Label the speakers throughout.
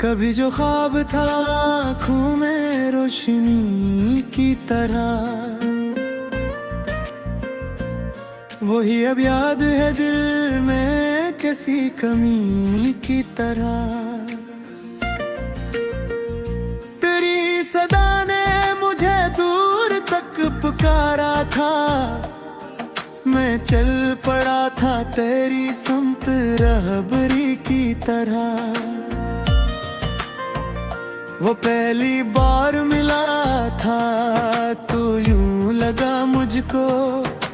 Speaker 1: कभी जो ख्वाब था आँखों में रोशनी की तरह, वही अब याद है दिल में किसी कमी की तरह। तेरी सदा ने मुझे दूर तक पुकारा था, मैं चल पड़ा था तेरी समत रहबरी की तरह। वो पहली बार मिला था तो यूं लगा मुझको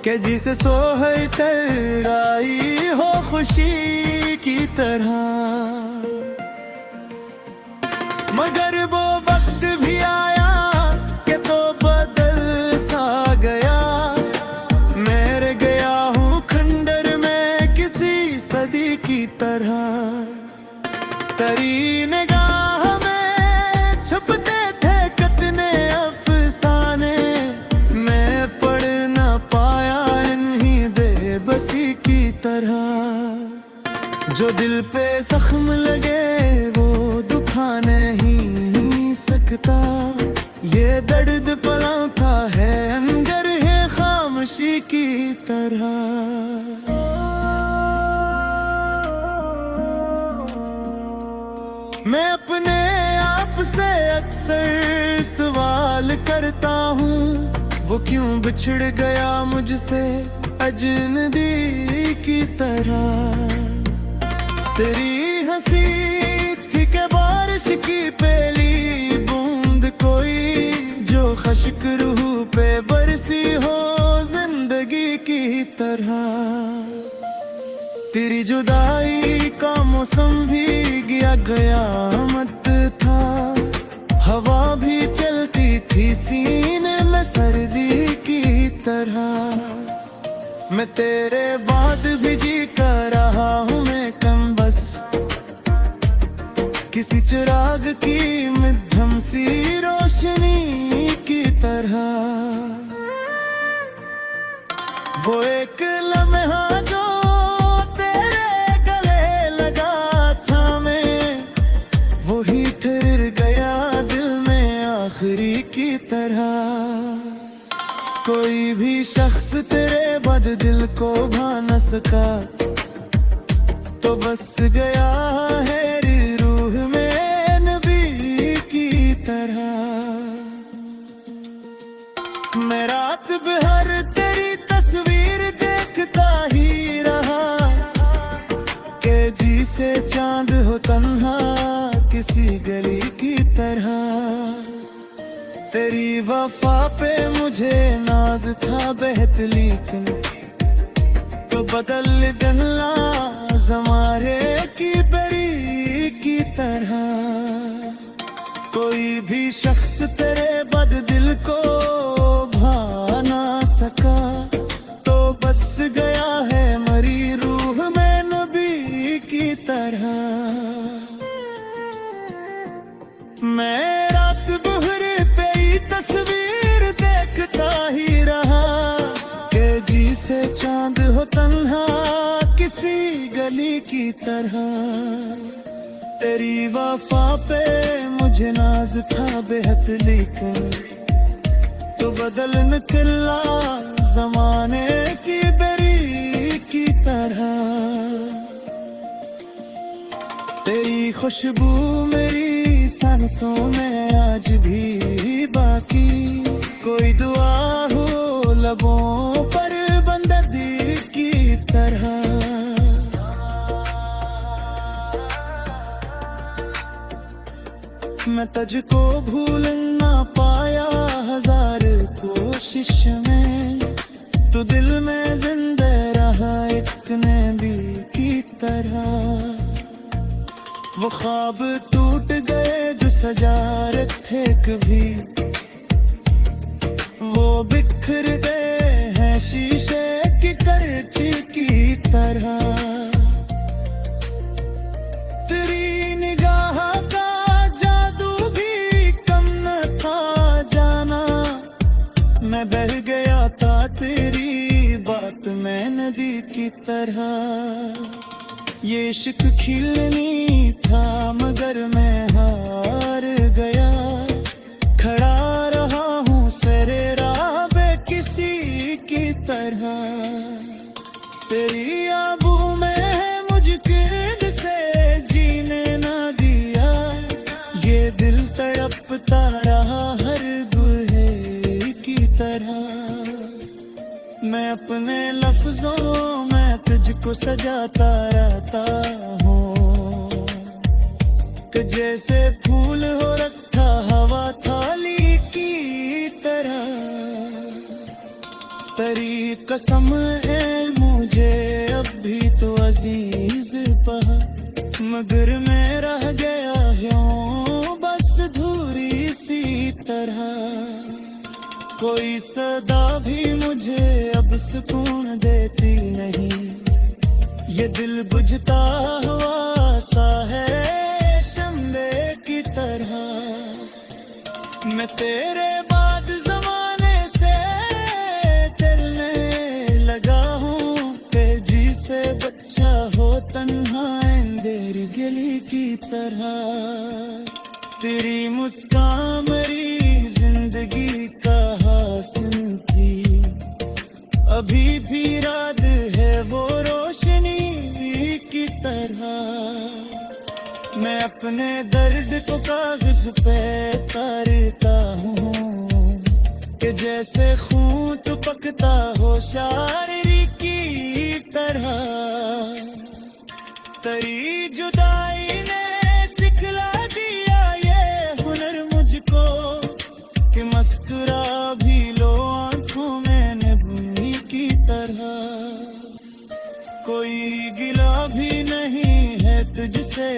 Speaker 1: कि जिसे सोहर तर आई हो खुशी की तरह। मगर वो वक्त भी आया कि तो बदल सा गया, मैं रह गया हूँ खंडर में किसी सदी की तरह। तेरी निगाह में छुपते थे कितने अफसाने, मैं पढ़ ना पाया इन्हीं बेबसी की तरह। जो दिल पे जख्म लगे वो दुखा नहीं सकता, ये दर्द पड़ा था है अंदर है खामोशी की तरह। मैं अपने आप से अक्सर सवाल करता हूँ, वो क्यों बिछड़ गया मुझसे अजनबी की तरह। तेरी हंसी थी के बारिश की पहली बूंद कोई, जो खश्क रूह पे बरसी हो जिंदगी की तरह। तेरी जुदाई का मौसम भी गया कयामत था, हवा भी चलती थी सीने में सर्दी की तरह। मैं तेरे बाद भी जी कर रहा हूँ मैं कम बस, किसी चिराग की मध्यम सी रोशनी की तरह। वो एक लम्हा जो तेरे गले लगा था, मैं वही ठहर गया दिल में आखिरी की तरह। कोई भी शख्स तेरे बद दिल को भा न सका, तो बस गया है रूह में नबी की तरह। मैं रात भर तेरी तस्वीर देखता ही रहा, के जी से चांद हो तन्हा किसी गली की तरह। तेरी वफा पे मुझे नाज था बेहत, लेकिन तो बदल डलना ज़मारे की बरी की तरह। कोई भी शख्स तेरे बद दिल को भा ना सका, तो बस गया है मरी रूह में नबी की तरह। मैं रात भर पे ही तस्वीर देखता ही रहा, के जी से चांद हो तन्हा किसी गली की तरह। तेरी वफा पे मुझे नाज था बेहद, लेकिन तो बदल निकला जमाने की बरी की तरह। तेरी खुशबू मेरी सांसों में आज भी बाकी, कोई दुआ हो लबों पर बंदगी की तरह। मैं तुझको भूल ना पाया हजार कोशिश में, तू दिल में जिंदा रहा एक नबी की तरह। वो ख्वाब टूट गए जो सजा रखे थे कभी, वो बिखर गए हैं शीशे की करची की तरह। तेरी निगाह का जादू भी कम न था जाना, मैं बह गया था तेरी बात में नदी की तरह। ये इश्क खिलनी था मगर मैं को सजाता रहता हूँ कि जैसे फूल हो रखा हवा थाली की तरह। तेरी कसम है मुझे अब भी तो अजीज पहा, मगर मैं रह गया हूँ बस धूरी सी तरह। कोई सदा भी मुझे अब सुकून देती नहीं, ये दिल बुझता हुआ सा है शम्मे की तरह। मैं तेरे बाद जमाने से चलने लगा हूँ, तेजी से बच्चा हो तन्हा अंधेरी गली की तरह। तेरी मुस्कान मेरी जिंदगी का हासिल थी, अभी भी याद है वो रोशनी की तरह। मैं अपने दर्द को कागज पे उतारता हूँ कि जैसे खून टपकता हो शायरी की तरह। तेरी जुदाई ने सिखला दिया ये हुनर मुझको कि मस्कुरा भी लो आंखों में नबी की तरह। कोई गिला भी नहीं है तुझसे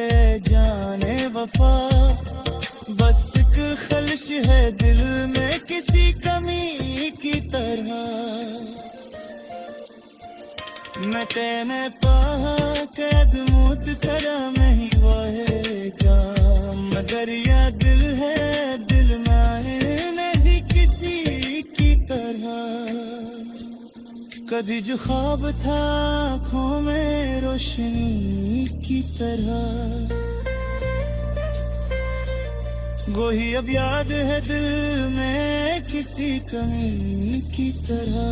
Speaker 1: जाने वफा, बस एक खलश है दिल में किसी कमी की तरह। मैं तेने पाहा कैद मूत करा नहीं वाहेगा, मगर यह दिल है दिल में नहीं किसी की तरह। कभी जो ख्वाब था आँखों में रोशनी की तरह, वही अब याद है दिल में किसी कमी की तरह।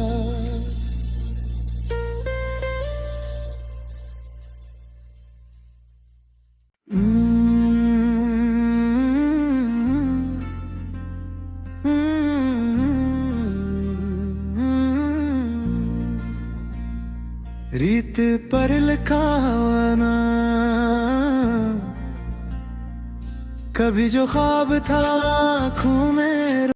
Speaker 1: रीत पर लिखा ना कभी जो ख्वाब था आँखों में